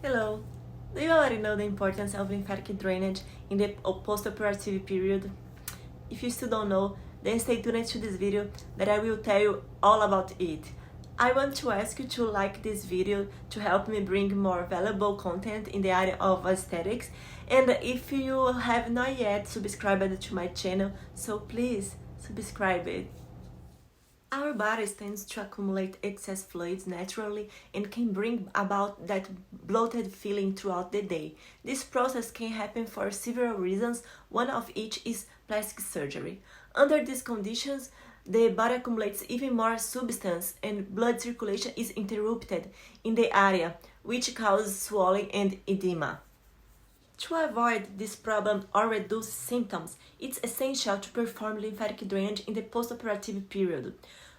Hello! Do you already know the importance of lymphatic drainage in the post-operative period? If you still don't know, then stay tuned to this video that I will tell you all about it. I want to ask you to like this video to help me bring more valuable content in the area of aesthetics, and if you have not yet subscribed to my channel, so please subscribe it. Our bodies tends to accumulate excess fluids naturally and can bring about that bloated feeling throughout the day. This process can happen for several reasons, one of which is plastic surgery. Under these conditions, the body accumulates even more substance and blood circulation is interrupted in the area, which causes swelling and edema. To avoid this problem or reduce symptoms, it's essential to perform lymphatic drainage in the postoperative period.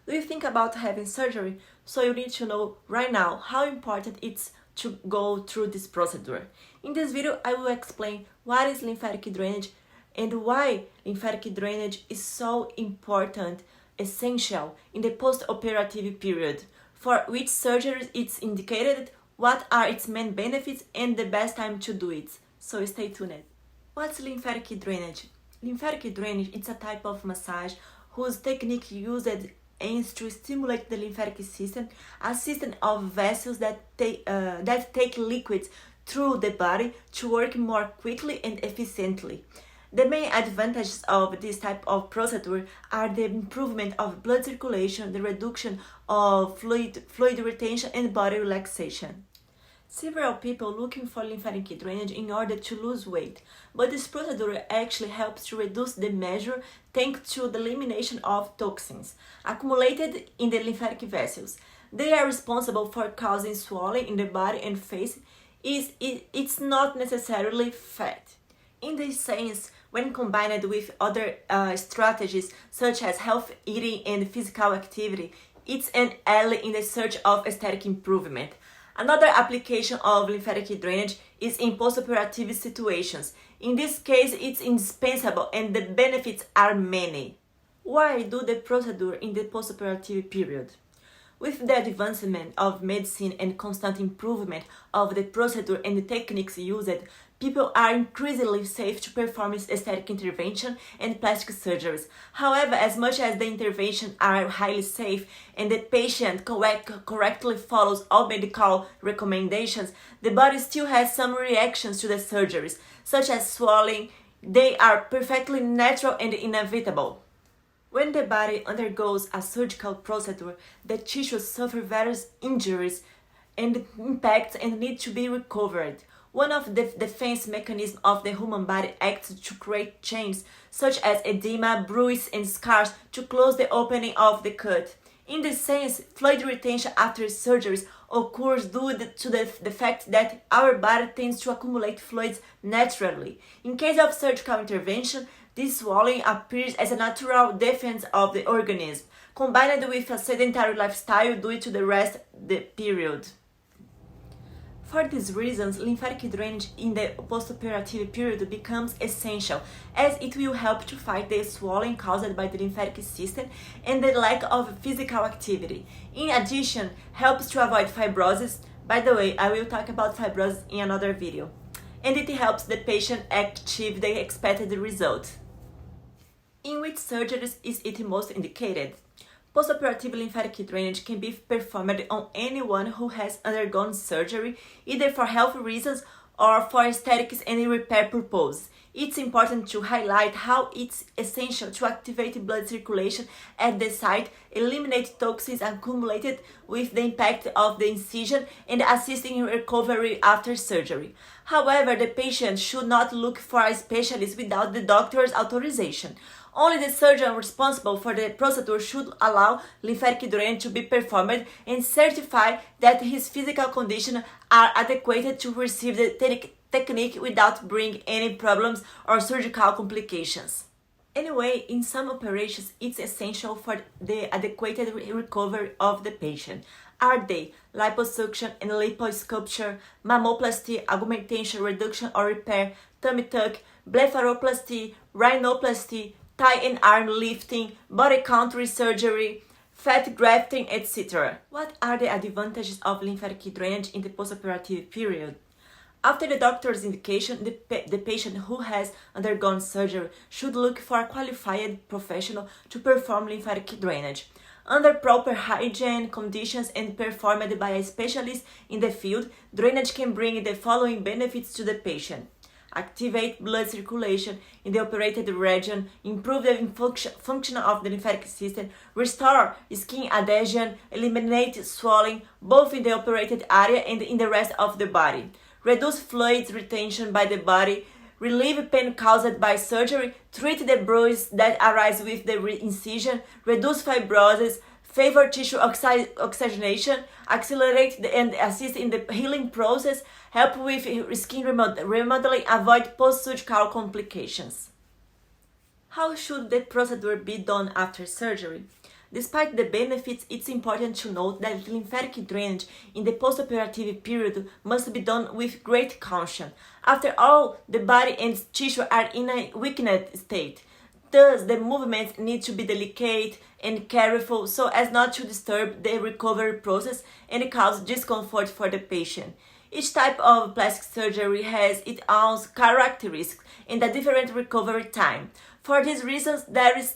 Do you think about having surgery? So you need to know right now how important it's to go through this procedure. In this video, I will explain what is lymphatic drainage and why lymphatic drainage is so important, essential in the post-operative period, for which surgeries it's indicated, what are its main benefits, and the best time to do it. So stay tuned. What's lymphatic drainage? Lymphatic drainage is a type of massage whose technique used aims to stimulate the lymphatic system, a system of vessels that take liquids through the body to work more quickly and efficiently. The main advantages of this type of procedure are the improvement of blood circulation, the reduction of fluid retention, and body relaxation. Several people looking for lymphatic drainage in order to lose weight, but this procedure actually helps to reduce the measure thanks to the elimination of toxins accumulated in the lymphatic vessels. They are responsible for causing swelling in the body and face. It's not necessarily fat. In this sense, when combined with other strategies such as healthy eating and physical activity, it's an ally in the search of aesthetic improvement. Another application of lymphatic drainage is in postoperative situations. In this case, it's indispensable and the benefits are many. Why do the procedure in the postoperative period? With the advancement of medicine and constant improvement of the procedure and the techniques used, people are increasingly safe to perform aesthetic intervention and plastic surgeries. However, as much as the interventions are highly safe and the patient correctly follows all medical recommendations, the body still has some reactions to the surgeries, such as swelling. They are perfectly natural and inevitable. When the body undergoes a surgical procedure, the tissues suffer various injuries and impacts and need to be recovered. One of the defense mechanisms of the human body acts to create chains such as edema, bruises, and scars to close the opening of the cut. In this sense, fluid retention after surgeries occurs due to the fact that our body tends to accumulate fluids naturally. In case of surgical intervention, this swelling appears as a natural defense of the organism, combined with a sedentary lifestyle due to the rest period. For these reasons, lymphatic drainage in the postoperative period becomes essential, as it will help to fight the swelling caused by the lymphatic system and the lack of physical activity. In addition, helps to avoid fibrosis. By the way, I will talk about fibrosis in another video. And it helps the patient achieve the expected result. In which surgeries is it most indicated? Postoperative lymphatic drainage can be performed on anyone who has undergone surgery, either for health reasons or for aesthetics and repair purposes. It's important to highlight how it's essential to activate blood circulation at the site, eliminate toxins accumulated with the impact of the incision, and assist in recovery after surgery. However, the patient should not look for a specialist without the doctor's authorization. Only the surgeon responsible for the procedure should allow lymphatic drainage to be performed and certify that his physical conditions are adequate to receive the technique without bringing any problems or surgical complications. Anyway, in some operations, it's essential for the adequate recovery of the patient. Are they liposuction and liposculpture, mammoplasty, augmentation, reduction or repair, tummy tuck, blepharoplasty, rhinoplasty, thigh and arm lifting, body contour surgery, fat grafting, etc. What are the advantages of lymphatic drainage in the postoperative period? After the doctor's indication, the patient who has undergone surgery should look for a qualified professional to perform lymphatic drainage. Under proper hygiene conditions and performed by a specialist in the field, drainage can bring the following benefits to the patient. Activate blood circulation in the operated region, improve the function of the lymphatic system, restore skin adhesion, eliminate swelling both in the operated area and in the rest of the body, reduce fluids retention by the body, relieve pain caused by surgery, treat the bruise that arise with the incision, reduce fibrosis, favor tissue oxygenation, accelerate and assist in the healing process, help with skin remodeling, avoid post-surgical complications. How should the procedure be done after surgery? Despite the benefits, it's important to note that lymphatic drainage in the postoperative period must be done with great caution. After all, the body and tissue are in a weakened state. Thus, the movements need to be delicate and careful so as not to disturb the recovery process and cause discomfort for the patient. Each type of plastic surgery has its own characteristics and a different recovery time. For these reasons, there is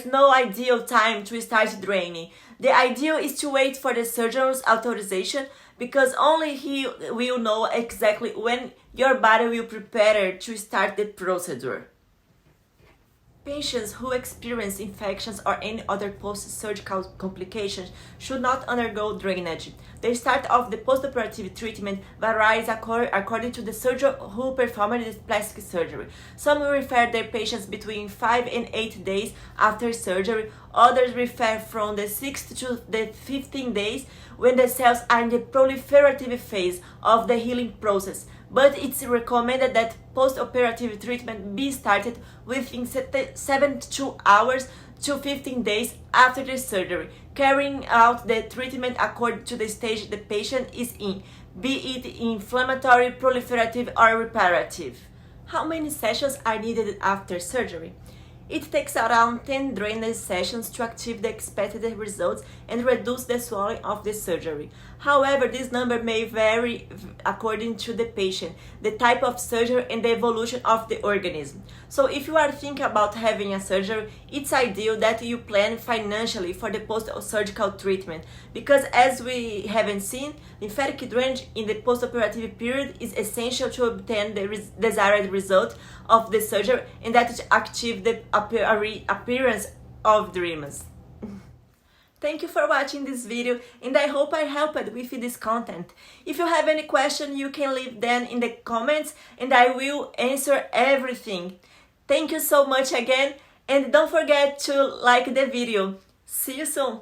no ideal time to start draining. The ideal is to wait for the surgeon's authorization because only he will know exactly when your body will prepare to start the procedure. Patients who experience infections or any other post-surgical complications should not undergo drainage. The start of the postoperative treatment varies according to the surgeon who performed this plastic surgery. Some will refer their patients between 5 and 8 days after surgery. Others refer from the 6 to the 15 days when the cells are in the proliferative phase of the healing process. But it's recommended that post-operative treatment be started within 72 hours to 15 days after the surgery, carrying out the treatment according to the stage the patient is in, be it inflammatory, proliferative, or reparative. How many sessions are needed after surgery? It takes around 10 drainage sessions to achieve the expected results and reduce the swelling of the surgery. However, this number may vary according to the patient, the type of surgery, and the evolution of the organism. So if you are thinking about having a surgery, it's ideal that you plan financially for the post-surgical treatment because, as we haven't seen, lymphatic drainage in the post-operative period is essential to obtain the desired result of the surgery and that to achieve the appearance of dreams. Thank you for watching this video and I hope I helped with this content. If you have any question, you can leave them in the comments and I will answer everything. Thank you so much again and don't forget to like the video. See you soon!